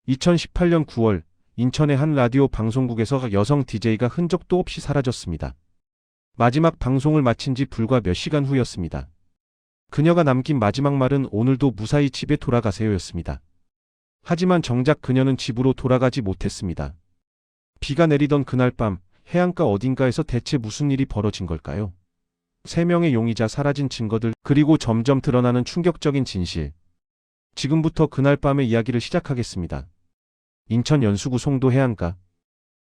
2018년 9월 인천의 한 라디오 방송국에서 여성 DJ가 흔적도 없이 사라졌습니다. 마지막 방송을 마친 지 불과 몇 시간 후였습니다. 그녀가 남긴 마지막 말은 오늘도 무사히 집에 돌아가세요였습니다. 하지만 정작 그녀는 집으로 돌아가지 못했습니다. 비가 내리던 그날 밤 해안가 어딘가에서 대체 무슨 일이 벌어진 걸까요? 3명의 용의자, 사라진 증거들, 그리고 점점 드러나는 충격적인 진실. 지금부터 그날 밤의 이야기를 시작하겠습니다. 인천 연수구 송도 해안가.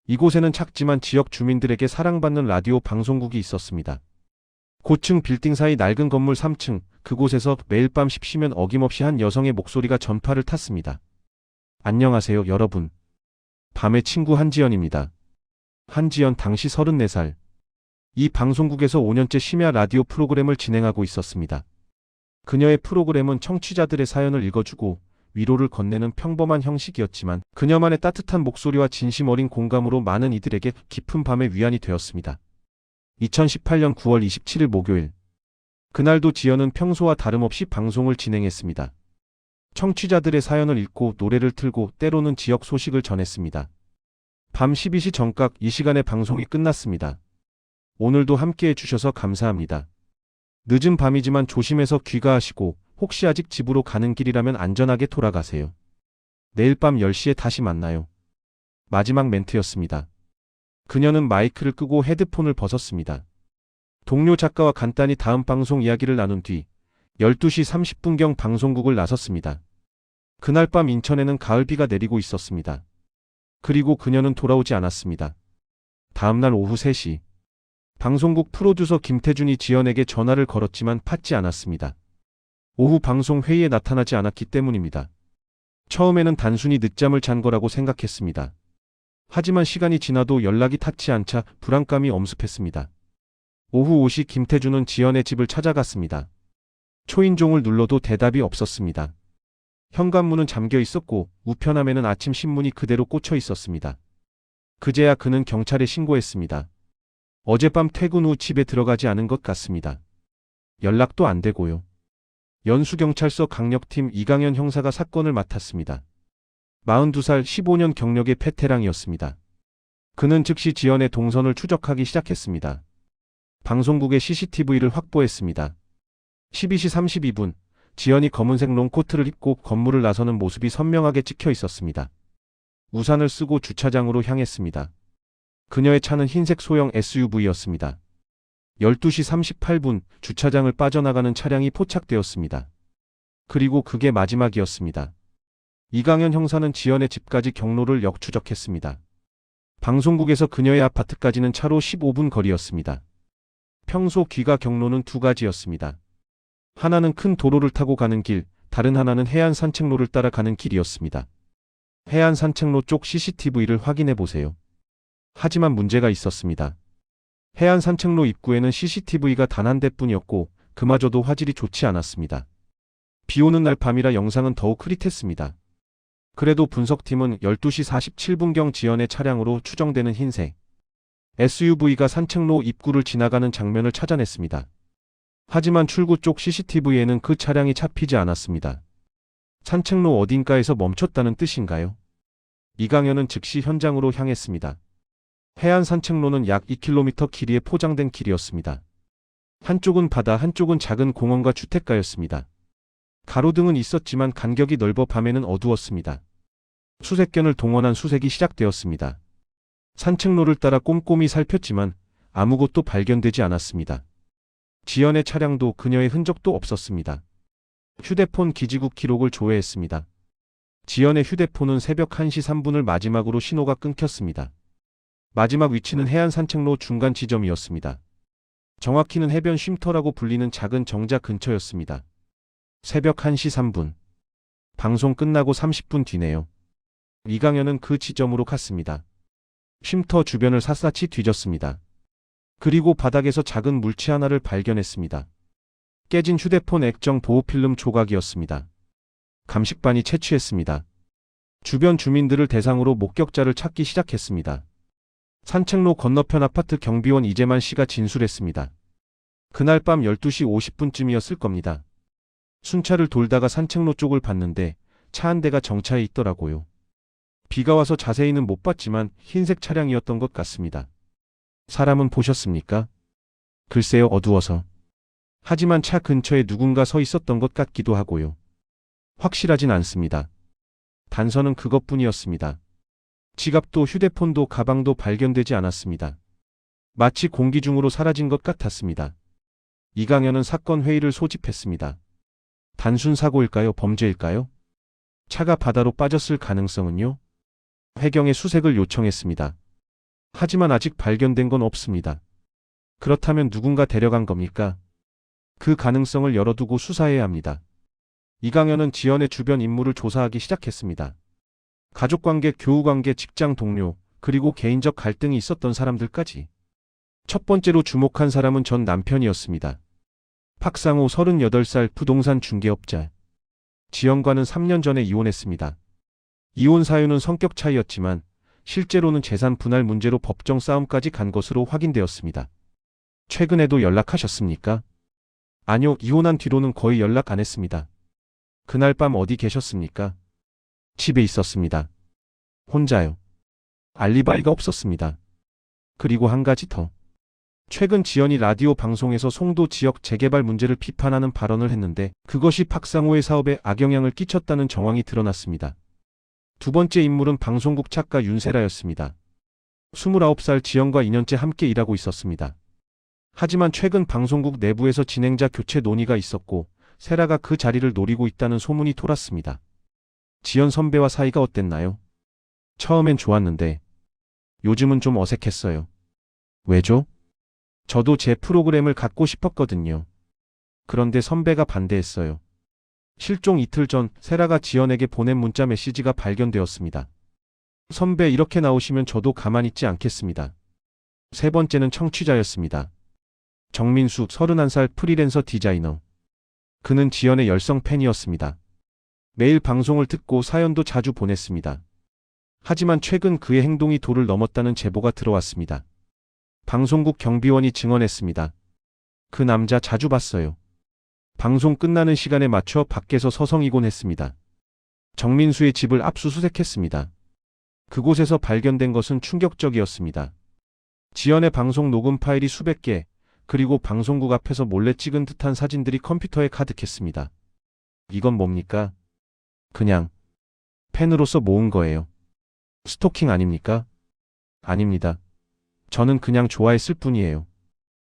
이곳에는 작지만 지역 주민들에게 사랑받는 라디오 방송국이 있었습니다. 고층 빌딩 사이 낡은 건물 3층, 그곳에서 매일 밤 십시면 어김없이 한 여성의 목소리가 전파를 탔습니다. 안녕하세요, 여러분. 밤의 친구 한지연입니다. 한지연 당시 34살. 이 방송국에서 5년째 심야 라디오 프로그램을 진행하고 있었습니다. 그녀의 프로그램은 청취자들의 사연을 읽어주고 위로를 건네는 평범한 형식이었지만 그녀만의 따뜻한 목소리와 진심 어린 공감으로 많은 이들에게 깊은 밤의 위안이 되었습니다. 2018년 9월 27일 목요일. 그날도 지연은 평소와 다름없이 방송을 진행했습니다. 청취자들의 사연을 읽고 노래를 틀고 때로는 지역 소식을 전했습니다. 밤 12시 정각 이 시간에 방송이 끝났습니다. 오늘도 함께해 주셔서 감사합니다. 늦은 밤이지만 조심해서 귀가하시고 혹시 아직 집으로 가는 길이라면 안전하게 돌아가세요. 내일 밤 10시에 다시 만나요. 마지막 멘트였습니다. 그녀는 마이크를 끄고 헤드폰을 벗었습니다. 동료 작가와 간단히 다음 방송 이야기를 나눈 뒤 12시 30분경 방송국을 나섰습니다. 그날 밤 인천에는 가을비가 내리고 있었습니다. 그리고 그녀는 돌아오지 않았습니다. 다음날 오후 3시. 방송국 프로듀서 김태준이 지연에게 전화를 걸었지만 받지 않았습니다. 오후 방송 회의에 나타나지 않았기 때문입니다. 처음에는 단순히 늦잠을 잔 거라고 생각했습니다. 하지만 시간이 지나도 연락이 닿지 않자 불안감이 엄습했습니다. 오후 5시 김태준은 지연의 집을 찾아갔습니다. 초인종을 눌러도 대답이 없었습니다. 현관문은 잠겨 있었고 우편함에는 아침 신문이 그대로 꽂혀 있었습니다. 그제야 그는 경찰에 신고했습니다. 어젯밤 퇴근 후 집에 들어가지 않은 것 같습니다. 연락도 안 되고요. 연수경찰서 강력팀 이강현 형사가 사건을 맡았습니다. 42살 15년 경력의 베테랑이었습니다. 그는 즉시 지연의 동선을 추적하기 시작했습니다. 방송국의 CCTV를 확보했습니다. 12시 32분, 지연이 검은색 롱코트를 입고 건물을 나서는 모습이 선명하게 찍혀 있었습니다. 우산을 쓰고 주차장으로 향했습니다. 그녀의 차는 흰색 소형 SUV였습니다. 12시 38분 주차장을 빠져나가는 차량이 포착되었습니다. 그리고 그게 마지막이었습니다. 이강현 형사는 지연의 집까지 경로를 역추적했습니다. 방송국에서 그녀의 아파트까지는 차로 15분 거리였습니다. 평소 귀가 경로는 2가지였습니다. 하나는 큰 도로를 타고 가는 길, 다른 하나는 해안 산책로를 따라 가는 길이었습니다. 해안 산책로 쪽 CCTV를 확인해 보세요. 하지만 문제가 있었습니다. 해안 산책로 입구에는 CCTV가 단 한 대뿐이었고 그마저도 화질이 좋지 않았습니다. 비 오는 날 밤이라 영상은 더욱 흐릿했습니다. 그래도 분석팀은 12시 47분경 지연의 차량으로 추정되는 흰색 SUV가 산책로 입구를 지나가는 장면을 찾아냈습니다. 하지만 출구 쪽 CCTV에는 그 차량이 잡히지 않았습니다. 산책로 어딘가에서 멈췄다는 뜻인가요? 이강현은 즉시 현장으로 향했습니다. 해안 산책로는 약 2km 길이에 포장된 길이었습니다. 한쪽은 바다, 한쪽은 작은 공원과 주택가였습니다. 가로등은 있었지만 간격이 넓어 밤에는 어두웠습니다. 수색견을 동원한 수색이 시작되었습니다. 산책로를 따라 꼼꼼히 살폈지만 아무것도 발견되지 않았습니다. 지연의 차량도 그녀의 흔적도 없었습니다. 휴대폰 기지국 기록을 조회했습니다. 지연의 휴대폰은 새벽 1시 3분을 마지막으로 신호가 끊겼습니다. 마지막 위치는 해안 산책로 중간 지점이었습니다. 정확히는 해변 쉼터라고 불리는 작은 정자 근처였습니다. 새벽 1시 3분. 방송 끝나고 30분 뒤네요. 이강현은 그 지점으로 갔습니다. 쉼터 주변을 샅샅이 뒤졌습니다. 그리고 바닥에서 작은 물체 하나를 발견했습니다. 깨진 휴대폰 액정 보호필름 조각이었습니다. 감식반이 채취했습니다. 주변 주민들을 대상으로 목격자를 찾기 시작했습니다. 산책로 건너편 아파트 경비원 이재만 씨가 진술했습니다. 그날 밤 12시 50분쯤이었을 겁니다. 순찰을 돌다가 산책로 쪽을 봤는데 차 한 대가 정차해 있더라고요. 비가 와서 자세히는 못 봤지만 흰색 차량이었던 것 같습니다. 사람은 보셨습니까? 글쎄요, 어두워서. 하지만 차 근처에 누군가 서 있었던 것 같기도 하고요. 확실하진 않습니다. 단서는 그것뿐이었습니다. 지갑도 휴대폰도 가방도 발견되지 않았습니다. 마치 공기 중으로 사라진 것 같았습니다. 이강현은 사건 회의를 소집했습니다. 단순 사고일까요? 범죄일까요? 차가 바다로 빠졌을 가능성은요? 해경에 수색을 요청했습니다. 하지만 아직 발견된 건 없습니다. 그렇다면 누군가 데려간 겁니까? 그 가능성을 열어두고 수사해야 합니다. 이강현은 지연의 주변 인물을 조사하기 시작했습니다. 가족관계, 교우관계, 직장 동료, 그리고 개인적 갈등이 있었던 사람들까지. 첫 번째로 주목한 사람은 전 남편이었습니다. 박상호 38살 부동산 중개업자. 지연과는 3년 전에 이혼했습니다. 이혼 사유는 성격 차이였지만 실제로는 재산 분할 문제로 법정 싸움까지 간 것으로 확인되었습니다. 최근에도 연락하셨습니까? 아니요, 이혼한 뒤로는 거의 연락 안 했습니다. 그날 밤 어디 계셨습니까? 집에 있었습니다. 혼자요. 알리바이가 없었습니다. 그리고 한 가지 더. 최근 지연이 라디오 방송에서 송도 지역 재개발 문제를 비판하는 발언을 했는데 그것이 박상호의 사업에 악영향을 끼쳤다는 정황이 드러났습니다. 두 번째 인물은 방송국 작가 윤세라였습니다. 29살 지연과 2년째 함께 일하고 있었습니다. 하지만 최근 방송국 내부에서 진행자 교체 논의가 있었고 세라가 그 자리를 노리고 있다는 소문이 돌았습니다. 지연 선배와 사이가 어땠나요? 처음엔 좋았는데 요즘은 좀 어색했어요. 왜죠? 저도 제 프로그램을 갖고 싶었거든요. 그런데 선배가 반대했어요. 실종 이틀 전 세라가 지연에게 보낸 문자 메시지가 발견되었습니다. 선배 이렇게 나오시면 저도 가만히 있지 않겠습니다. 세 번째는 청취자였습니다. 정민수 31살 프리랜서 디자이너. 그는 지연의 열성 팬이었습니다. 매일 방송을 듣고 사연도 자주 보냈습니다. 하지만 최근 그의 행동이 도를 넘었다는 제보가 들어왔습니다. 방송국 경비원이 증언했습니다. 그 남자 자주 봤어요. 방송 끝나는 시간에 맞춰 밖에서 서성이곤 했습니다. 정민수의 집을 압수수색했습니다. 그곳에서 발견된 것은 충격적이었습니다. 지연의 방송 녹음 파일이 수백 개, 그리고 방송국 앞에서 몰래 찍은 듯한 사진들이 컴퓨터에 가득했습니다. 이건 뭡니까? 그냥 팬으로서 모은 거예요. 스토킹 아닙니까? 아닙니다. 저는 그냥 좋아했을 뿐이에요.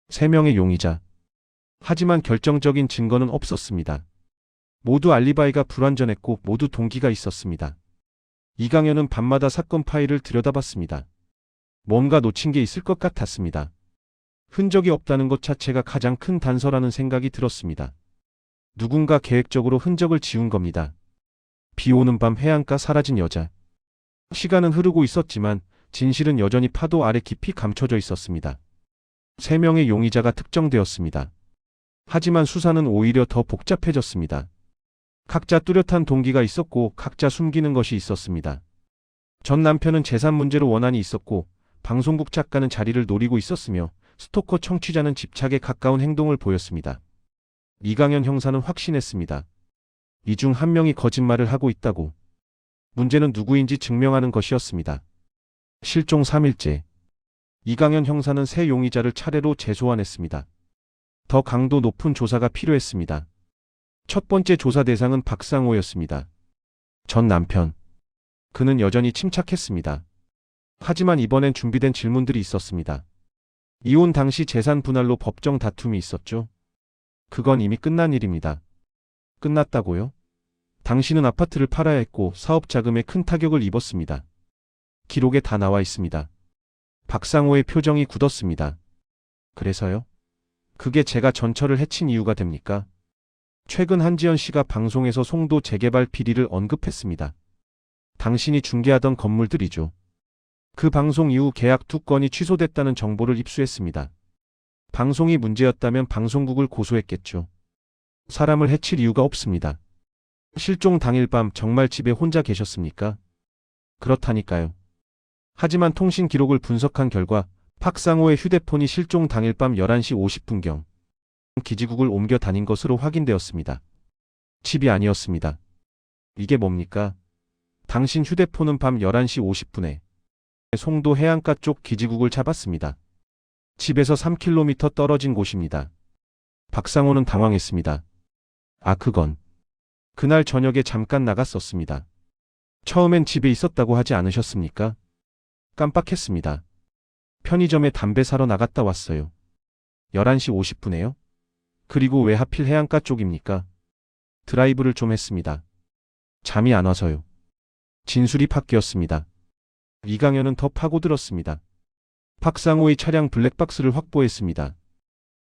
3명의 용의자. 하지만 결정적인 증거는 없었습니다. 모두 알리바이가 불완전했고 모두 동기가 있었습니다. 이강현은 밤마다 사건 파일을 들여다봤습니다. 뭔가 놓친 게 있을 것 같았습니다. 흔적이 없다는 것 자체가 가장 큰 단서라는 생각이 들었습니다. 누군가 계획적으로 흔적을 지운 겁니다. 비 오는 밤 해안가 사라진 여자. 시간은 흐르고 있었지만 진실은 여전히 파도 아래 깊이 감춰져 있었습니다. 3명의 용의자가 특정되었습니다. 하지만 수사는 오히려 더 복잡해졌습니다. 각자 뚜렷한 동기가 있었고 각자 숨기는 것이 있었습니다. 전 남편은 재산 문제로 원한이 있었고 방송국 작가는 자리를 노리고 있었으며 스토커 청취자는 집착에 가까운 행동을 보였습니다. 이강현 형사는 확신했습니다. 이 중 한 명이 거짓말을 하고 있다고. 문제는 누구인지 증명하는 것이었습니다. 실종 3일째. 이강현 형사는 세 용의자를 차례로 재소환했습니다. 더 강도 높은 조사가 필요했습니다. 첫 번째 조사 대상은 박상호였습니다. 전 남편. 그는 여전히 침착했습니다. 하지만 이번엔 준비된 질문들이 있었습니다. 이혼 당시 재산 분할로 법정 다툼이 있었죠? 그건 이미 끝난 일입니다. 끝났다고요? 당신은 아파트를 팔아야 했고 사업 자금에 큰 타격을 입었습니다. 기록에 다 나와 있습니다. 박상호의 표정이 굳었습니다. 그래서요? 그게 제가 전철을 해친 이유가 됩니까? 최근 한지연 씨가 방송에서 송도 재개발 비리를 언급했습니다. 당신이 중개하던 건물들이죠. 그 방송 이후 계약 2건이 취소됐다는 정보를 입수했습니다. 방송이 문제였다면 방송국을 고소했겠죠. 사람을 해칠 이유가 없습니다. 실종 당일 밤 정말 집에 혼자 계셨습니까? 그렇다니까요. 하지만 통신 기록을 분석한 결과 박상호의 휴대폰이 실종 당일 밤 11시 50분경 기지국을 옮겨 다닌 것으로 확인되었습니다. 집이 아니었습니다. 이게 뭡니까? 당신 휴대폰은 밤 11시 50분에 송도 해안가 쪽 기지국을 잡았습니다. 집에서 3km 떨어진 곳입니다. 박상호는 당황했습니다. 아, 그건 그날 저녁에 잠깐 나갔었습니다. 처음엔 집에 있었다고 하지 않으셨습니까? 깜빡했습니다. 편의점에 담배 사러 나갔다 왔어요. 11시 50분에요? 그리고 왜 하필 해안가 쪽입니까? 드라이브를 좀 했습니다. 잠이 안 와서요. 진술이 바뀌었습니다. 이강현은 더 파고들었습니다. 박상호의 차량 블랙박스를 확보했습니다.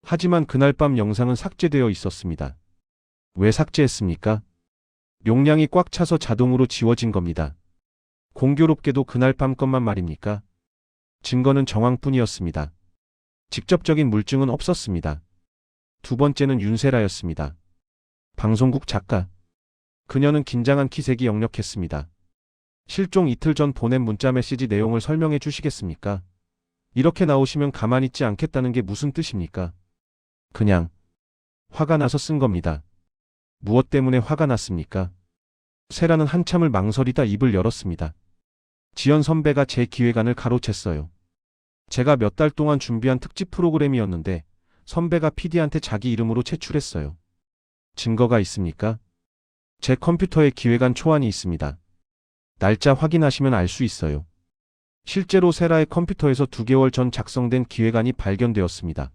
하지만 그날 밤 영상은 삭제되어 있었습니다. 왜 삭제했습니까? 용량이 꽉 차서 자동으로 지워진 겁니다. 공교롭게도 그날 밤 것만 말입니까? 증거는 정황뿐이었습니다. 직접적인 물증은 없었습니다. 두 번째는 윤세라였습니다. 방송국 작가. 그녀는 긴장한 기색이 역력했습니다. 실종 이틀 전 보낸 문자 메시지 내용을 설명해 주시겠습니까? 이렇게 나오시면 가만히 있지 않겠다는 게 무슨 뜻입니까? 그냥 화가 나서 쓴 겁니다. 무엇 때문에 화가 났습니까? 세라는 한참을 망설이다 입을 열었습니다. 지연 선배가 제 기획안을 가로챘어요. 제가 몇 달 동안 준비한 특집 프로그램이었는데 선배가 PD한테 자기 이름으로 제출했어요. 증거가 있습니까? 제 컴퓨터에 기획안 초안이 있습니다. 날짜 확인하시면 알 수 있어요. 실제로 세라의 컴퓨터에서 2개월 전 작성된 기획안이 발견되었습니다.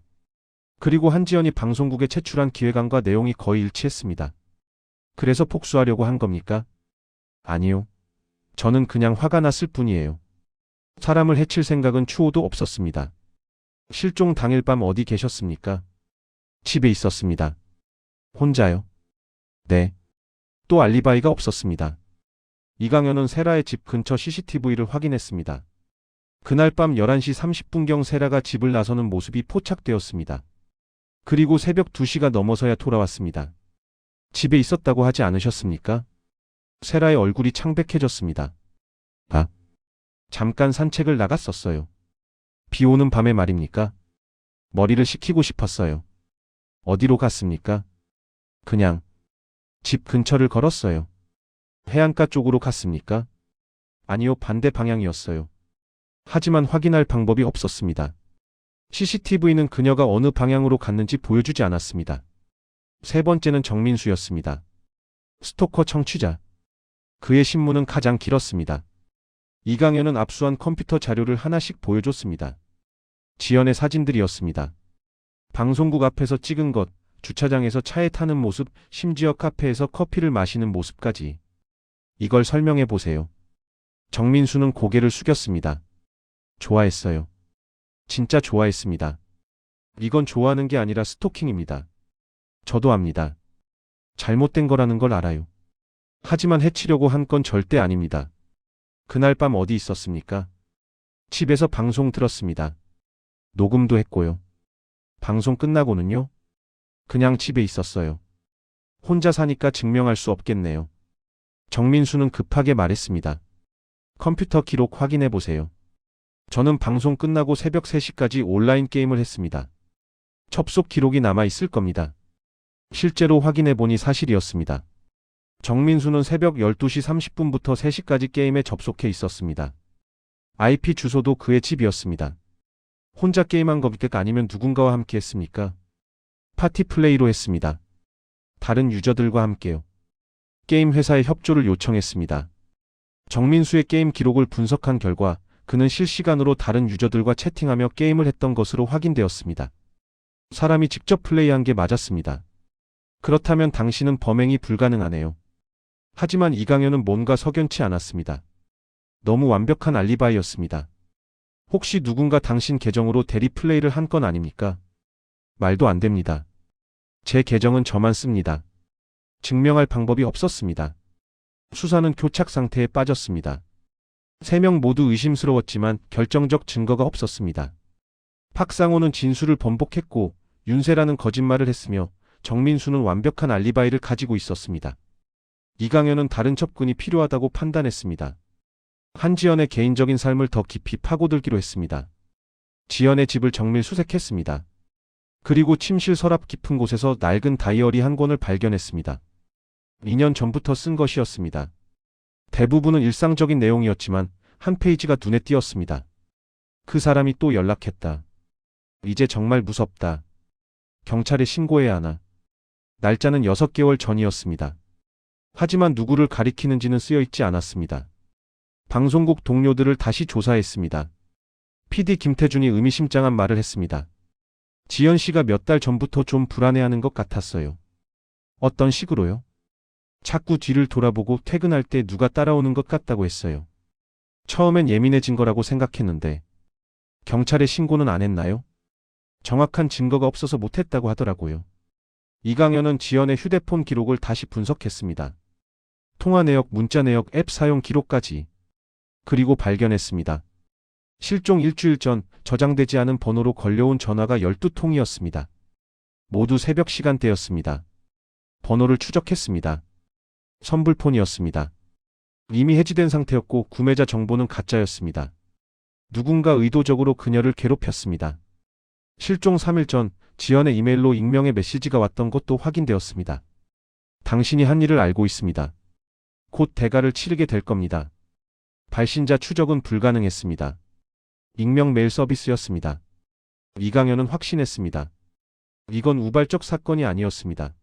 그리고 한지연이 방송국에 제출한 기획안과 내용이 거의 일치했습니다. 그래서 복수하려고 한 겁니까? 아니요. 저는 그냥 화가 났을 뿐이에요. 사람을 해칠 생각은 추호도 없었습니다. 실종 당일 밤 어디 계셨습니까? 집에 있었습니다. 혼자요? 네. 또 알리바이가 없었습니다. 이강현은 세라의 집 근처 CCTV를 확인했습니다. 그날 밤 11시 30분경 세라가 집을 나서는 모습이 포착되었습니다. 그리고 새벽 2시가 넘어서야 돌아왔습니다. 집에 있었다고 하지 않으셨습니까? 세라의 얼굴이 창백해졌습니다. 아, 잠깐 산책을 나갔었어요. 비 오는 밤에 말입니까? 머리를 식히고 싶었어요. 어디로 갔습니까? 그냥 집 근처를 걸었어요. 해안가 쪽으로 갔습니까? 아니요, 반대 방향이었어요. 하지만 확인할 방법이 없었습니다. CCTV는 그녀가 어느 방향으로 갔는지 보여주지 않았습니다. 세 번째는 정민수였습니다. 스토커 청취자. 그의 신문은 가장 길었습니다. 이강현은 압수한 컴퓨터 자료를 하나씩 보여줬습니다. 지연의 사진들이었습니다. 방송국 앞에서 찍은 것, 주차장에서 차에 타는 모습, 심지어 카페에서 커피를 마시는 모습까지. 이걸 설명해 보세요. 정민수는 고개를 숙였습니다. 좋아했어요. 진짜 좋아했습니다. 이건 좋아하는 게 아니라 스토킹입니다. 저도 압니다. 잘못된 거라는 걸 알아요. 하지만 해치려고 한 건 절대 아닙니다. 그날 밤 어디 있었습니까? 집에서 방송 들었습니다. 녹음도 했고요. 방송 끝나고는요? 그냥 집에 있었어요. 혼자 사니까 증명할 수 없겠네요. 정민수는 급하게 말했습니다. 컴퓨터 기록 확인해 보세요. 저는 방송 끝나고 새벽 3시까지 온라인 게임을 했습니다. 접속 기록이 남아 있을 겁니다. 실제로 확인해 보니 사실이었습니다. 정민수는 새벽 12시 30분부터 3시까지 게임에 접속해 있었습니다. IP 주소도 그의 집이었습니다. 혼자 게임한 겁니까? 아니면 누군가와 함께 했습니까? 파티 플레이로 했습니다. 다른 유저들과 함께요. 게임 회사에 협조를 요청했습니다. 정민수의 게임 기록을 분석한 결과 그는 실시간으로 다른 유저들과 채팅하며 게임을 했던 것으로 확인되었습니다. 사람이 직접 플레이한 게 맞았습니다. 그렇다면 당신은 범행이 불가능하네요. 하지만 이강현은 뭔가 석연치 않았습니다. 너무 완벽한 알리바이였습니다. 혹시 누군가 당신 계정으로 대리 플레이를 한 건 아닙니까? 말도 안 됩니다. 제 계정은 저만 씁니다. 증명할 방법이 없었습니다. 수사는 교착 상태에 빠졌습니다. 3명 모두 의심스러웠지만 결정적 증거가 없었습니다. 박상호는 진술을 번복했고 윤세라는 거짓말을 했으며 정민수는 완벽한 알리바이를 가지고 있었습니다. 이강현은 다른 접근이 필요하다고 판단했습니다. 한지연의 개인적인 삶을 더 깊이 파고들기로 했습니다. 지연의 집을 정밀 수색했습니다. 그리고 침실 서랍 깊은 곳에서 낡은 다이어리 한 권을 발견했습니다. 2년 전부터 쓴 것이었습니다. 대부분은 일상적인 내용이었지만 한 페이지가 눈에 띄었습니다. 그 사람이 또 연락했다. 이제 정말 무섭다. 경찰에 신고해야 하나. 날짜는 6개월 전이었습니다. 하지만 누구를 가리키는지는 쓰여있지 않았습니다. 방송국 동료들을 다시 조사했습니다. PD 김태준이 의미심장한 말을 했습니다. 지연 씨가 몇 달 전부터 좀 불안해하는 것 같았어요. 어떤 식으로요? 자꾸 뒤를 돌아보고 퇴근할 때 누가 따라오는 것 같다고 했어요. 처음엔 예민해진 거라고 생각했는데 경찰에 신고는 안 했나요? 정확한 증거가 없어서 못했다고 하더라고요. 이강현은 지연의 휴대폰 기록을 다시 분석했습니다. 통화 내역, 문자 내역, 앱 사용 기록까지. 그리고 발견했습니다. 실종 일주일 전 저장되지 않은 번호로 걸려온 전화가 12통이었습니다. 모두 새벽 시간대였습니다. 번호를 추적했습니다. 선불폰이었습니다. 이미 해지된 상태였고 구매자 정보는 가짜였습니다. 누군가 의도적으로 그녀를 괴롭혔습니다. 실종 3일 전 지연의 이메일로 익명의 메시지가 왔던 것도 확인되었습니다. 당신이 한 일을 알고 있습니다. 곧 대가를 치르게 될 겁니다. 발신자 추적은 불가능했습니다. 익명 메일 서비스였습니다. 이강현은 확신했습니다. 이건 우발적 사건이 아니었습니다.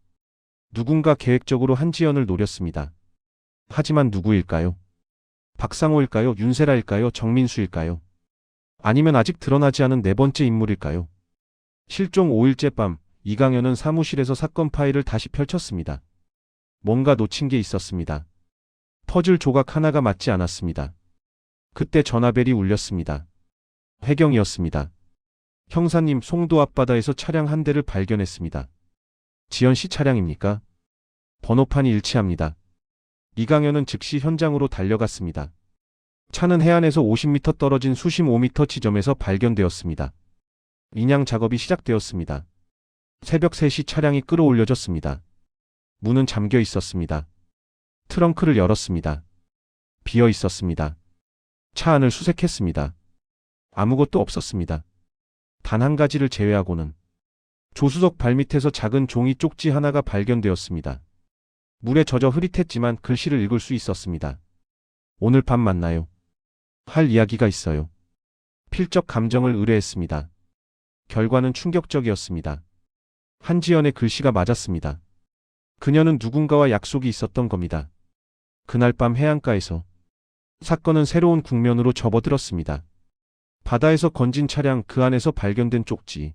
누군가 계획적으로 한지연을 노렸습니다. 하지만 누구일까요? 박상호일까요? 윤세라일까요? 정민수일까요? 아니면 아직 드러나지 않은 네 번째 인물일까요? 실종 5일째 밤, 이강현은 사무실에서 사건 파일을 다시 펼쳤습니다. 뭔가 놓친 게 있었습니다. 퍼즐 조각 하나가 맞지 않았습니다. 그때 전화벨이 울렸습니다. 혜경이었습니다. 형사님, 송도 앞바다에서 차량 한 대를 발견했습니다. 지연 씨 차량입니까? 번호판이 일치합니다. 이강현은 즉시 현장으로 달려갔습니다. 차는 해안에서 50m 떨어진 수심 5m 지점에서 발견되었습니다. 인양 작업이 시작되었습니다. 새벽 3시 차량이 끌어올려졌습니다. 문은 잠겨 있었습니다. 트렁크를 열었습니다. 비어 있었습니다. 차 안을 수색했습니다. 아무것도 없었습니다. 단 한 가지를 제외하고는 조수석 발밑에서 작은 종이 쪽지 하나가 발견되었습니다. 물에 젖어 흐릿했지만 글씨를 읽을 수 있었습니다. 오늘 밤 만나요. 할 이야기가 있어요. 필적 감정을 의뢰했습니다. 결과는 충격적이었습니다. 한지연의 글씨가 맞았습니다. 그녀는 누군가와 약속이 있었던 겁니다. 그날 밤 해안가에서 사건은 새로운 국면으로 접어들었습니다. 바다에서 건진 차량, 그 안에서 발견된 쪽지.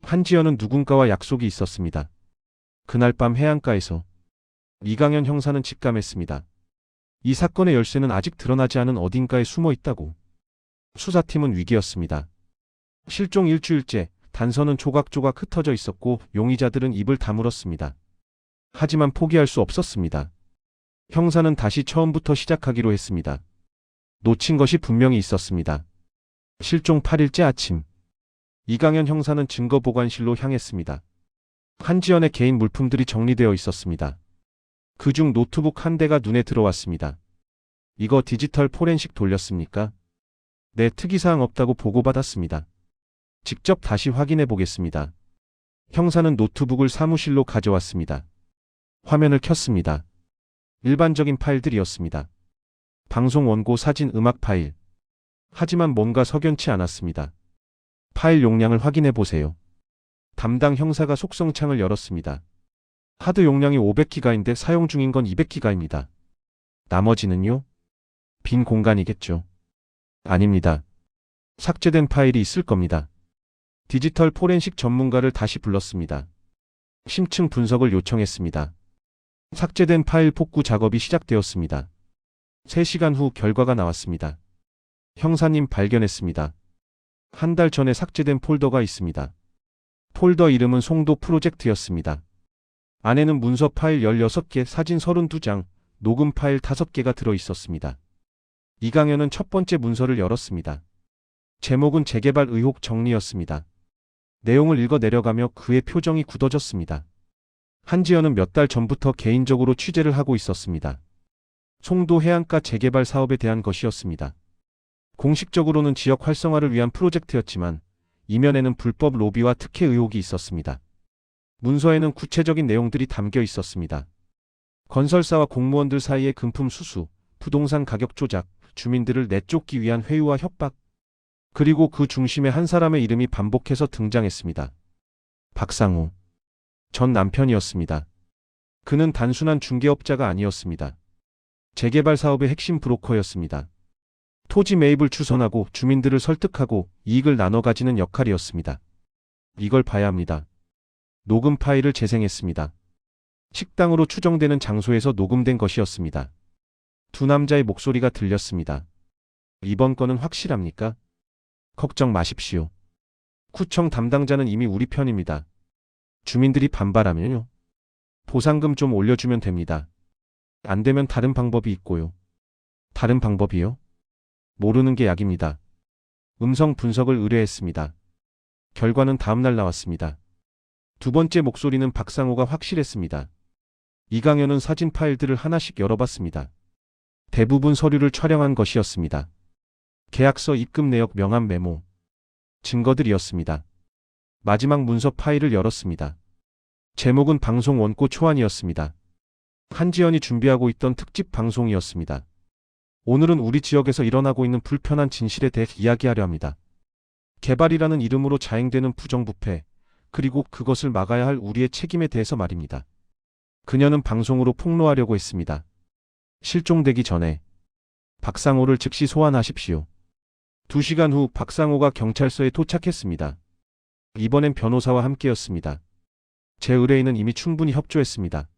한지연은 누군가와 약속이 있었습니다. 그날 밤 해안가에서 이강현 형사는 직감했습니다. 이 사건의 열쇠는 아직 드러나지 않은 어딘가에 숨어 있다고. 수사팀은 위기였습니다. 실종 일주일째, 단서는 조각조각 흩어져 있었고 용의자들은 입을 다물었습니다. 하지만 포기할 수 없었습니다. 형사는 다시 처음부터 시작하기로 했습니다. 놓친 것이 분명히 있었습니다. 실종 8일째 아침, 이강현 형사는 증거보관실로 향했습니다. 한지연의 개인 물품들이 정리되어 있었습니다. 그중 노트북 한 대가 눈에 들어왔습니다. 이거 디지털 포렌식 돌렸습니까? 네, 특이사항 없다고 보고받았습니다. 직접 다시 확인해 보겠습니다. 형사는 노트북을 사무실로 가져왔습니다. 화면을 켰습니다. 일반적인 파일들이었습니다. 방송 원고, 사진, 음악 파일. 하지만 뭔가 석연치 않았습니다. 파일 용량을 확인해 보세요. 담당 형사가 속성창을 열었습니다. 하드 용량이 500기가인데 사용 중인 건 200기가입니다. 나머지는요? 빈 공간이겠죠. 아닙니다. 삭제된 파일이 있을 겁니다. 디지털 포렌식 전문가를 다시 불렀습니다. 심층 분석을 요청했습니다. 삭제된 파일 복구 작업이 시작되었습니다. 3시간 후 결과가 나왔습니다. 형사님, 발견했습니다. 한 달 전에 삭제된 폴더가 있습니다. 폴더 이름은 송도 프로젝트였습니다. 안에는 문서 파일 16개, 사진 32장, 녹음 파일 5개가 들어 있었습니다. 이강현은 첫 번째 문서를 열었습니다. 제목은 재개발 의혹 정리였습니다. 내용을 읽어 내려가며 그의 표정이 굳어졌습니다. 한지연은 몇 달 전부터 개인적으로 취재를 하고 있었습니다. 송도 해안가 재개발 사업에 대한 것이었습니다. 공식적으로는 지역 활성화를 위한 프로젝트였지만 이면에는 불법 로비와 특혜 의혹이 있었습니다. 문서에는 구체적인 내용들이 담겨 있었습니다. 건설사와 공무원들 사이의 금품 수수, 부동산 가격 조작, 주민들을 내쫓기 위한 회유와 협박. 그리고 그 중심에 한 사람의 이름이 반복해서 등장했습니다. 박상우. 전 남편이었습니다. 그는 단순한 중개업자가 아니었습니다. 재개발 사업의 핵심 브로커였습니다. 토지 매입을 추선하고 주민들을 설득하고 이익을 나눠 가지는 역할이었습니다. 이걸 봐야 합니다. 녹음 파일을 재생했습니다. 식당으로 추정되는 장소에서 녹음된 것이었습니다. 두 남자의 목소리가 들렸습니다. 이번 건은 확실합니까? 걱정 마십시오. 구청 담당자는 이미 우리 편입니다. 주민들이 반발하면요. 보상금 좀 올려주면 됩니다. 안 되면 다른 방법이 있고요. 다른 방법이요? 모르는 게 약입니다. 음성 분석을 의뢰했습니다. 결과는 다음날 나왔습니다. 두 번째 목소리는 박상호가 확실했습니다. 이강현은 사진 파일들을 하나씩 열어봤습니다. 대부분 서류를 촬영한 것이었습니다. 계약서 입금 내역 명함 메모. 증거들이었습니다. 마지막 문서 파일을 열었습니다. 제목은 방송 원고 초안이었습니다. 한지연이 준비하고 있던 특집 방송이었습니다. 오늘은 우리 지역에서 일어나고 있는 불편한 진실에 대해 이야기하려 합니다. 개발이라는 이름으로 자행되는 부정부패, 그리고 그것을 막아야 할 우리의 책임에 대해서 말입니다. 그녀는 방송으로 폭로하려고 했습니다. 실종되기 전에 박상호를 즉시 소환하십시오. 2시간 후 박상호가 경찰서에 도착했습니다. 이번엔 변호사와 함께였습니다. 제 의뢰인은 이미 충분히 협조했습니다.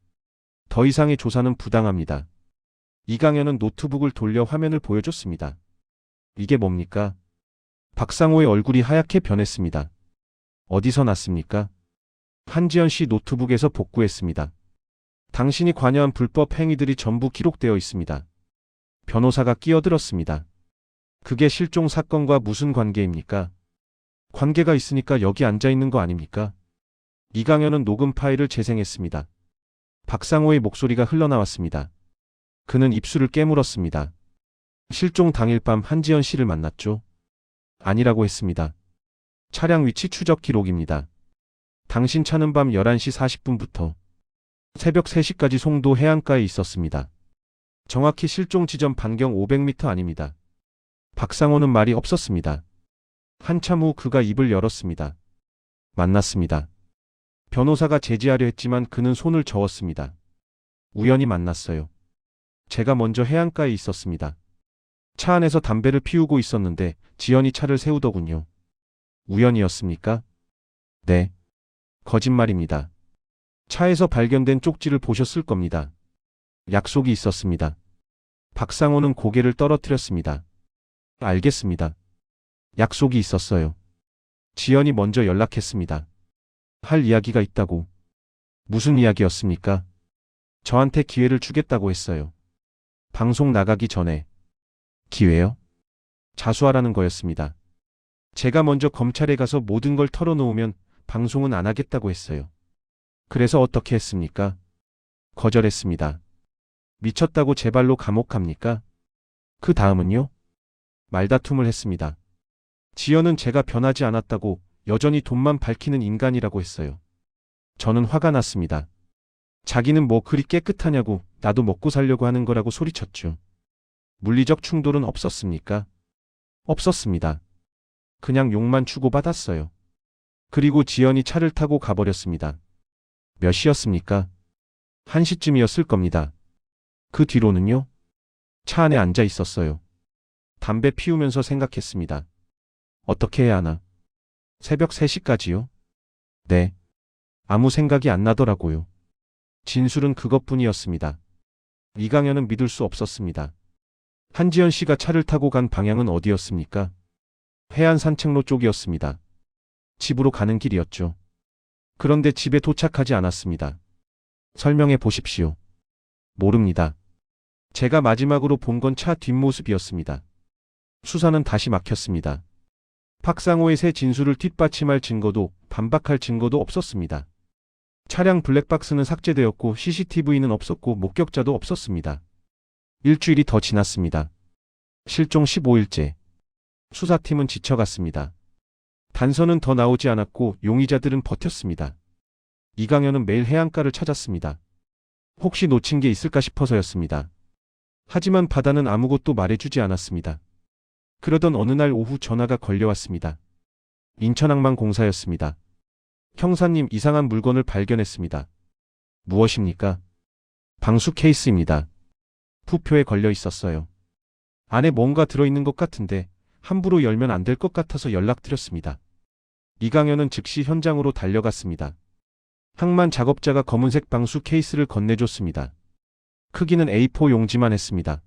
더 이상의 조사는 부당합니다. 이강현은 노트북을 돌려 화면을 보여줬습니다. 이게 뭡니까? 박상호의 얼굴이 하얗게 변했습니다. 어디서 났습니까? 한지연 씨 노트북에서 복구했습니다. 당신이 관여한 불법 행위들이 전부 기록되어 있습니다. 변호사가 끼어들었습니다. 그게 실종 사건과 무슨 관계입니까? 관계가 있으니까 여기 앉아 있는 거 아닙니까? 이강현은 녹음 파일을 재생했습니다. 박상호의 목소리가 흘러나왔습니다. 그는 입술을 깨물었습니다. 실종 당일 밤 한지연 씨를 만났죠? 아니라고 했습니다. 차량 위치 추적 기록입니다. 당신 차는 밤 11시 40분부터 새벽 3시까지 송도 해안가에 있었습니다. 정확히 실종 지점 반경 500m 아닙니다. 박상호는 말이 없었습니다. 한참 후 그가 입을 열었습니다. 만났습니다. 변호사가 제지하려 했지만 그는 손을 저었습니다. 우연히 만났어요. 제가 먼저 해안가에 있었습니다. 차 안에서 담배를 피우고 있었는데 지연이 차를 세우더군요. 우연이었습니까? 네. 거짓말입니다. 차에서 발견된 쪽지를 보셨을 겁니다. 약속이 있었습니다. 박상호는 고개를 떨어뜨렸습니다. 알겠습니다. 약속이 있었어요. 지연이 먼저 연락했습니다. 할 이야기가 있다고. 무슨 이야기였습니까? 저한테 기회를 주겠다고 했어요. 방송 나가기 전에. 기회요? 자수하라는 거였습니다. 제가 먼저 검찰에 가서 모든 걸 털어놓으면 방송은 안 하겠다고 했어요. 그래서 어떻게 했습니까? 거절했습니다. 미쳤다고 제 발로 감옥 갑니까? 그 다음은요? 말다툼을 했습니다. 지연은 제가 변하지 않았다고 여전히 돈만 밝히는 인간이라고 했어요. 저는 화가 났습니다. 자기는 뭐 그리 깨끗하냐고 나도 먹고 살려고 하는 거라고 소리쳤죠. 물리적 충돌은 없었습니까? 없었습니다. 그냥 욕만 주고받았어요. 그리고 지연이 차를 타고 가버렸습니다. 몇 시였습니까? 1시쯤이었을 겁니다. 그 뒤로는요? 차 안에 앉아 있었어요. 담배 피우면서 생각했습니다. 어떻게 해야 하나? 새벽 3시까지요? 네. 아무 생각이 안 나더라고요. 진술은 그것뿐이었습니다. 이강현은 믿을 수 없었습니다. 한지연 씨가 차를 타고 간 방향은 어디였습니까? 해안 산책로 쪽이었습니다. 집으로 가는 길이었죠. 그런데 집에 도착하지 않았습니다. 설명해 보십시오. 모릅니다. 제가 마지막으로 본 건 차 뒷모습이었습니다. 수사는 다시 막혔습니다. 박상호의 새 진술을 뒷받침할 증거도 반박할 증거도 없었습니다. 차량 블랙박스는 삭제되었고 CCTV는 없었고 목격자도 없었습니다. 일주일이 더 지났습니다. 실종 15일째. 수사팀은 지쳐갔습니다. 단서는 더 나오지 않았고 용의자들은 버텼습니다. 이강현은 매일 해안가를 찾았습니다. 혹시 놓친 게 있을까 싶어서였습니다. 하지만 바다는 아무것도 말해주지 않았습니다. 그러던 어느 날 오후 전화가 걸려왔습니다. 인천항만공사였습니다. 형사님, 이상한 물건을 발견했습니다. 무엇입니까? 방수 케이스입니다. 부표에 걸려 있었어요. 안에 뭔가 들어있는 것 같은데 함부로 열면 안 될 것 같아서 연락드렸습니다. 이강현은 즉시 현장으로 달려갔습니다. 항만 작업자가 검은색 방수 케이스를 건네줬습니다. 크기는 A4 용지만 했습니다.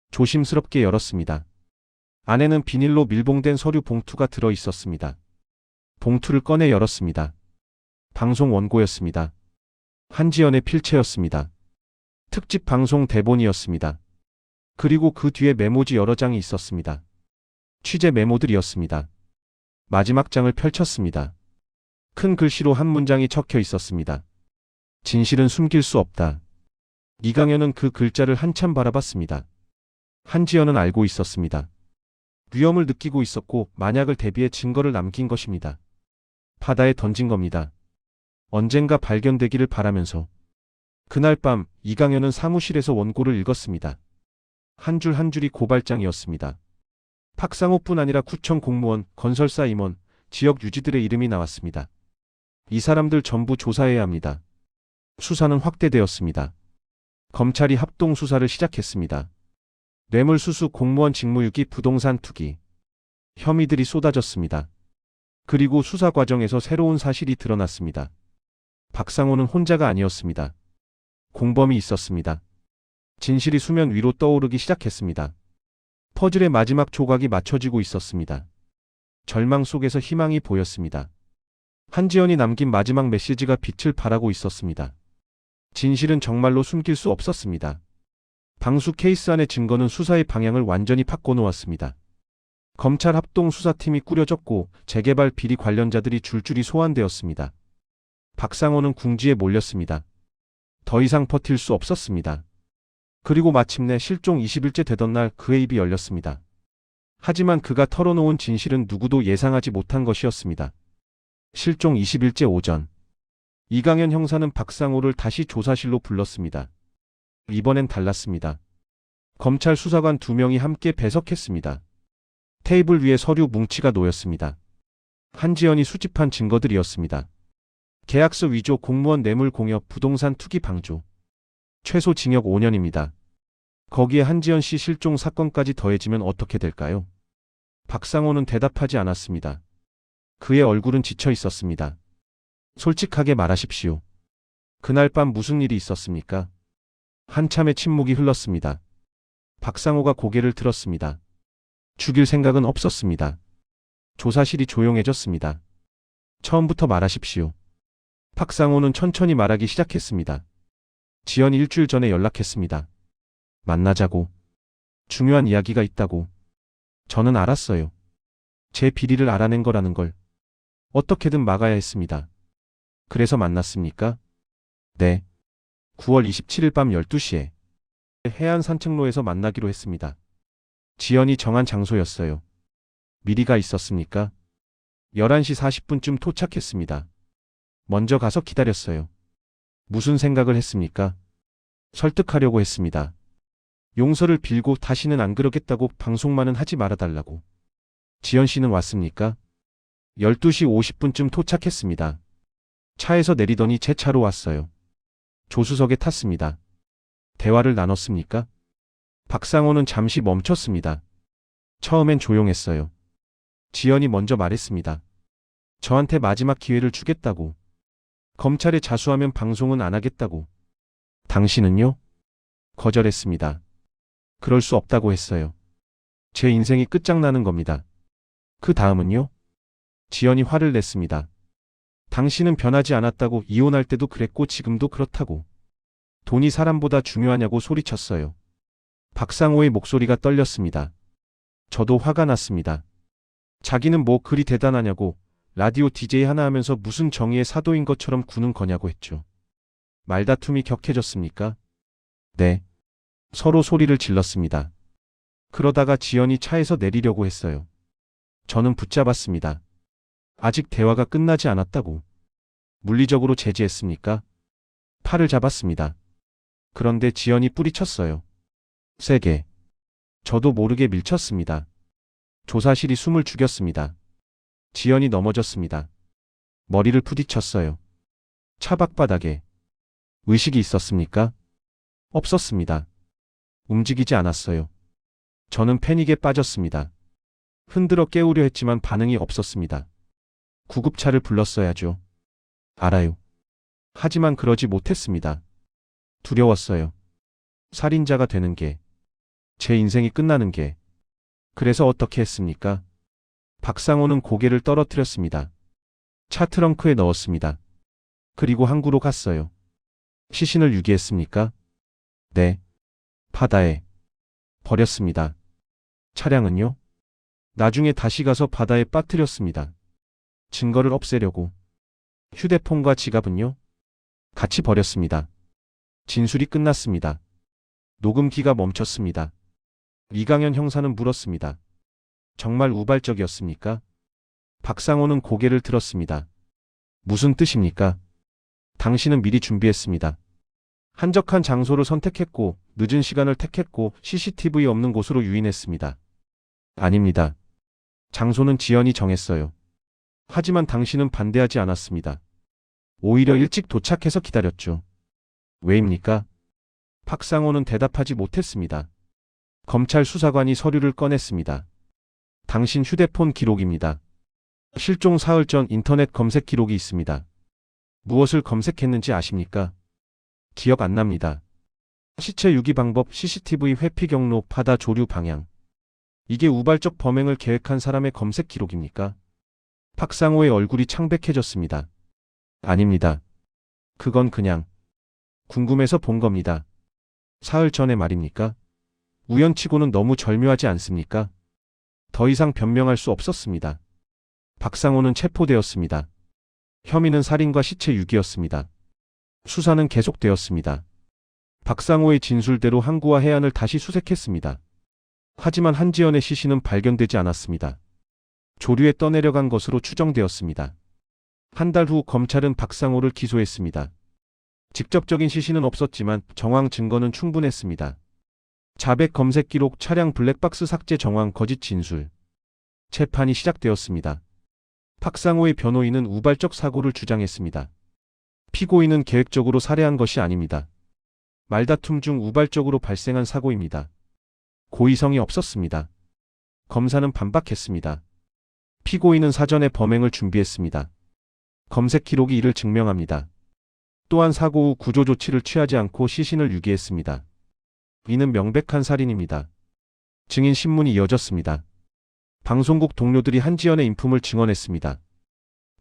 조심스럽게 열었습니다. 안에는 비닐로 밀봉된 서류 봉투가 들어 있었습니다. 봉투를 꺼내 열었습니다. 방송 원고였습니다. 한지연의 필체였습니다. 특집 방송 대본이었습니다. 그리고 그 뒤에 메모지 여러 장이 있었습니다. 취재 메모들이었습니다. 마지막 장을 펼쳤습니다. 큰 글씨로 한 문장이 적혀 있었습니다. 진실은 숨길 수 없다. 이강현은 그 글자를 한참 바라봤습니다. 한지연은 알고 있었습니다. 위험을 느끼고 있었고 만약을 대비해 증거를 남긴 것입니다. 바다에 던진 겁니다. 언젠가 발견되기를 바라면서. 그날 밤 이강현은 사무실에서 원고를 읽었습니다. 한 줄 한 줄이 고발장이었습니다. 박상호뿐 아니라 구청 공무원, 건설사 임원, 지역 유지들의 이름이 나왔습니다. 이 사람들 전부 조사해야 합니다. 수사는 확대되었습니다. 검찰이 합동 수사를 시작했습니다. 뇌물수수, 공무원 직무유기, 부동산 투기. 혐의들이 쏟아졌습니다. 그리고 수사 과정에서 새로운 사실이 드러났습니다. 박상호는 혼자가 아니었습니다. 공범이 있었습니다. 진실이 수면 위로 떠오르기 시작했습니다. 퍼즐의 마지막 조각이 맞춰지고 있었습니다. 절망 속에서 희망이 보였습니다. 한지연이 남긴 마지막 메시지가 빛을 발하고 있었습니다. 진실은 정말로 숨길 수 없었습니다. 방수 케이스 안의 증거는 수사의 방향을 완전히 바꿔놓았습니다. 검찰 합동수사팀이 꾸려졌고 재개발 비리 관련자들이 줄줄이 소환되었습니다. 박상호는 궁지에 몰렸습니다. 더 이상 버틸 수 없었습니다. 그리고 마침내 실종 20일째 되던 날 그의 입이 열렸습니다. 하지만 그가 털어놓은 진실은 누구도 예상하지 못한 것이었습니다. 실종 20일째 오전, 이강현 형사는 박상호를 다시 조사실로 불렀습니다. 이번엔 달랐습니다. 검찰 수사관 2명이 함께 배석했습니다. 테이블 위에 서류 뭉치가 놓였습니다. 한지연이 수집한 증거들이었습니다. 계약서 위조, 공무원 뇌물 공여, 부동산 투기 방조. 최소 징역 5년입니다. 거기에 한지연 씨 실종 사건까지 더해지면 어떻게 될까요? 박상호는 대답하지 않았습니다. 그의 얼굴은 지쳐 있었습니다. 솔직하게 말하십시오. 그날 밤 무슨 일이 있었습니까? 한참의 침묵이 흘렀습니다. 박상호가 고개를 들었습니다. 죽일 생각은 없었습니다. 조사실이 조용해졌습니다. 처음부터 말하십시오. 박상호는 천천히 말하기 시작했습니다. 지연이 일주일 전에 연락했습니다. 만나자고. 중요한 이야기가 있다고. 저는 알았어요. 제 비리를 알아낸 거라는 걸. 어떻게든 막아야 했습니다. 그래서 만났습니까? 네. 9월 27일 밤 12시에 해안 산책로에서 만나기로 했습니다. 지연이 정한 장소였어요. 미리가 있었습니까? 11시 40분쯤 도착했습니다. 먼저 가서 기다렸어요. 무슨 생각을 했습니까? 설득하려고 했습니다. 용서를 빌고 다시는 안 그러겠다고, 방송만은 하지 말아달라고. 지연 씨는 왔습니까? 12시 50분쯤 도착했습니다. 차에서 내리더니 제 차로 왔어요. 조수석에 탔습니다. 대화를 나눴습니까? 박상호는 잠시 멈췄습니다. 처음엔 조용했어요. 지연이 먼저 말했습니다. 저한테 마지막 기회를 주겠다고. 검찰에 자수하면 방송은 안 하겠다고. 당신은요? 거절했습니다. 그럴 수 없다고 했어요. 제 인생이 끝장나는 겁니다. 그 다음은요? 지연이 화를 냈습니다. 당신은 변하지 않았다고. 이혼할 때도 그랬고 지금도 그렇다고. 돈이 사람보다 중요하냐고 소리쳤어요. 박상호의 목소리가 떨렸습니다. 저도 화가 났습니다. 자기는 뭐 그리 대단하냐고, 라디오 DJ 하나 하면서 무슨 정의의 사도인 것처럼 구는 거냐고 했죠. 말다툼이 격해졌습니까? 네. 서로 소리를 질렀습니다. 그러다가 지연이 차에서 내리려고 했어요. 저는 붙잡았습니다. 아직 대화가 끝나지 않았다고. 물리적으로 제지했습니까? 팔을 잡았습니다. 그런데 지연이 뿌리쳤어요. 세게. 저도 모르게 밀쳤습니다. 조사실이 숨을 죽였습니다. 지연이 넘어졌습니다. 머리를 부딪혔어요. 차박바닥에. 의식이 있었습니까? 없었습니다. 움직이지 않았어요. 저는 패닉에 빠졌습니다. 흔들어 깨우려 했지만 반응이 없었습니다. 구급차를 불렀어야죠. 알아요. 하지만 그러지 못했습니다. 두려웠어요. 살인자가 되는 게, 제 인생이 끝나는 게. 그래서 어떻게 했습니까? 박상호는 고개를 떨어뜨렸습니다. 차 트렁크에 넣었습니다. 그리고 항구로 갔어요. 시신을 유기했습니까? 네. 바다에 버렸습니다. 차량은요? 나중에 다시 가서 바다에 빠뜨렸습니다. 증거를 없애려고. 휴대폰과 지갑은요? 같이 버렸습니다. 진술이 끝났습니다. 녹음기가 멈췄습니다. 이강현 형사는 물었습니다. 정말 우발적이었습니까? 박상호는 고개를 들었습니다. 무슨 뜻입니까? 당신은 미리 준비했습니다. 한적한 장소를 선택했고, 늦은 시간을 택했고, CCTV 없는 곳으로 유인했습니다. 아닙니다. 장소는 지연이 정했어요. 하지만 당신은 반대하지 않았습니다. 오히려 일찍 도착해서 기다렸죠. 왜입니까? 박상호는 대답하지 못했습니다. 검찰 수사관이 서류를 꺼냈습니다. 당신 휴대폰 기록입니다. 실종 사흘 전 인터넷 검색 기록이 있습니다. 무엇을 검색했는지 아십니까? 기억 안 납니다. 시체 유기 방법, CCTV 회피 경로, 바다 조류 방향. 이게 우발적 범행을 계획한 사람의 검색 기록입니까? 박상호의 얼굴이 창백해졌습니다. 아닙니다. 그건 그냥 궁금해서 본 겁니다. 사흘 전의 말입니까? 우연치고는 너무 절묘하지 않습니까? 더 이상 변명할 수 없었습니다. 박상호는 체포되었습니다. 혐의는 살인과 시체 유기였습니다. 수사는 계속되었습니다. 박상호의 진술대로 항구와 해안을 다시 수색했습니다. 하지만 한지연의 시신은 발견되지 않았습니다. 조류에 떠내려간 것으로 추정되었습니다. 한 달 후 검찰은 박상호를 기소했습니다. 직접적인 시신은 없었지만 정황 증거는 충분했습니다. 자백 검색 기록, 차량 블랙박스 삭제 정황, 거짓 진술. 재판이 시작되었습니다. 박상호의 변호인은 우발적 사고를 주장했습니다. 피고인은 계획적으로 살해한 것이 아닙니다. 말다툼 중 우발적으로 발생한 사고입니다. 고의성이 없었습니다. 검사는 반박했습니다. 피고인은 사전에 범행을 준비했습니다. 검색 기록이 이를 증명합니다. 또한 사고 후 구조 조치를 취하지 않고 시신을 유기했습니다. 이는 명백한 살인입니다. 증인 신문이 이어졌습니다. 방송국 동료들이 한지연의 인품을 증언했습니다.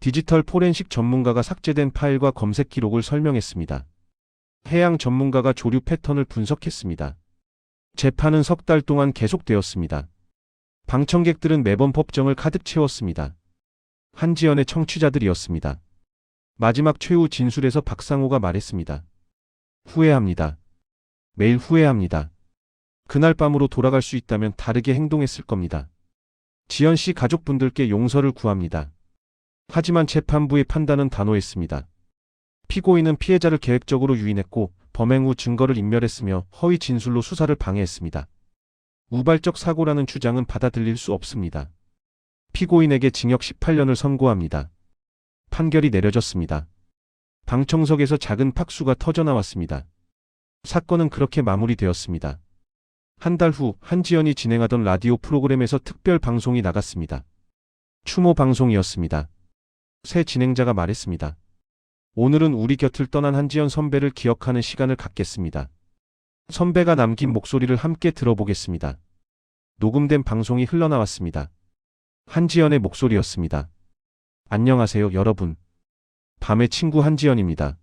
디지털 포렌식 전문가가 삭제된 파일과 검색 기록을 설명했습니다. 해양 전문가가 조류 패턴을 분석했습니다. 재판은 석 달 동안 계속되었습니다. 방청객들은 매번 법정을 가득 채웠습니다. 한지연의 청취자들이었습니다. 마지막 최후 진술에서 박상호가 말했습니다. 후회합니다. 매일 후회합니다. 그날 밤으로 돌아갈 수 있다면 다르게 행동했을 겁니다. 지연 씨 가족분들께 용서를 구합니다. 하지만 재판부의 판단은 단호했습니다. 피고인은 피해자를 계획적으로 유인했고 범행 후 증거를 인멸했으며 허위 진술로 수사를 방해했습니다. 우발적 사고라는 주장은 받아들일 수 없습니다. 피고인에게 징역 18년을 선고합니다. 판결이 내려졌습니다. 방청석에서 작은 박수가 터져나왔습니다. 사건은 그렇게 마무리되었습니다. 한 달 후 한지연이 진행하던 라디오 프로그램에서 특별 방송이 나갔습니다. 추모 방송이었습니다. 새 진행자가 말했습니다. 오늘은 우리 곁을 떠난 한지연 선배를 기억하는 시간을 갖겠습니다. 선배가 남긴 목소리를 함께 들어보겠습니다. 녹음된 방송이 흘러나왔습니다. 한지연의 목소리였습니다. 안녕하세요, 여러분. 밤의 친구 한지연입니다.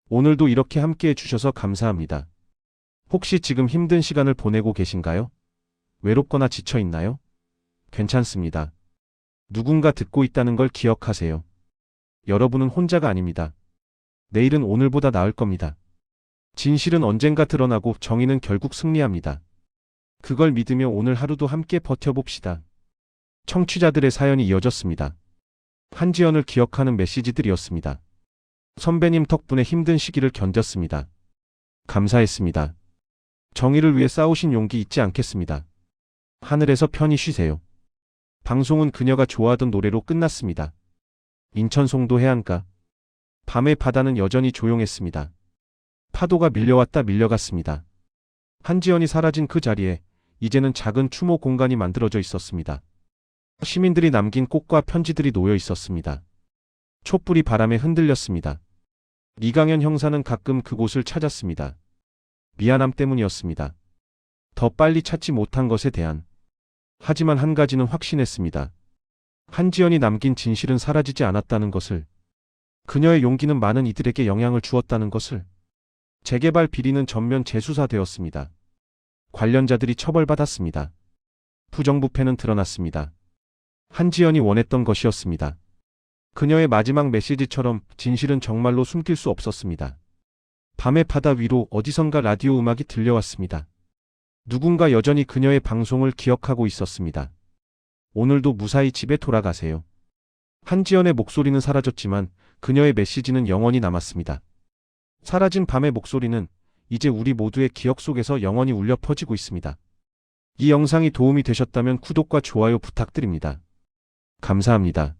오늘도 이렇게 함께 해주셔서 감사합니다. 혹시 지금 힘든 시간을 보내고 계신가요? 외롭거나 지쳐 있나요? 괜찮습니다. 누군가 듣고 있다는 걸 기억하세요. 여러분은 혼자가 아닙니다. 내일은 오늘보다 나을 겁니다. 진실은 언젠가 드러나고 정의는 결국 승리합니다. 그걸 믿으며 오늘 하루도 함께 버텨봅시다. 청취자들의 사연이 이어졌습니다. 한지연을 기억하는 메시지들이었습니다. 선배님 덕분에 힘든 시기를 견뎠습니다. 감사했습니다. 정의를 위해 싸우신 용기 잊지 않겠습니다. 하늘에서 편히 쉬세요. 방송은 그녀가 좋아하던 노래로 끝났습니다. 인천 송도 해안가. 밤의 바다는 여전히 조용했습니다. 파도가 밀려왔다 밀려갔습니다. 한지연이 사라진 그 자리에 이제는 작은 추모 공간이 만들어져 있었습니다. 시민들이 남긴 꽃과 편지들이 놓여 있었습니다. 촛불이 바람에 흔들렸습니다. 이강현 형사는 가끔 그곳을 찾았습니다. 미안함 때문이었습니다. 더 빨리 찾지 못한 것에 대한. 하지만 한 가지는 확신했습니다. 한지연이 남긴 진실은 사라지지 않았다는 것을. 그녀의 용기는 많은 이들에게 영향을 주었다는 것을. 재개발 비리는 전면 재수사되었습니다. 관련자들이 처벌받았습니다. 부정부패는 드러났습니다. 한지연이 원했던 것이었습니다. 그녀의 마지막 메시지처럼 진실은 정말로 숨길 수 없었습니다. 밤의 바다 위로 어디선가 라디오 음악이 들려왔습니다. 누군가 여전히 그녀의 방송을 기억하고 있었습니다. 오늘도 무사히 집에 돌아가세요. 한지연의 목소리는 사라졌지만 그녀의 메시지는 영원히 남았습니다. 사라진 밤의 목소리는 이제 우리 모두의 기억 속에서 영원히 울려 퍼지고 있습니다. 이 영상이 도움이 되셨다면 구독과 좋아요 부탁드립니다. 감사합니다.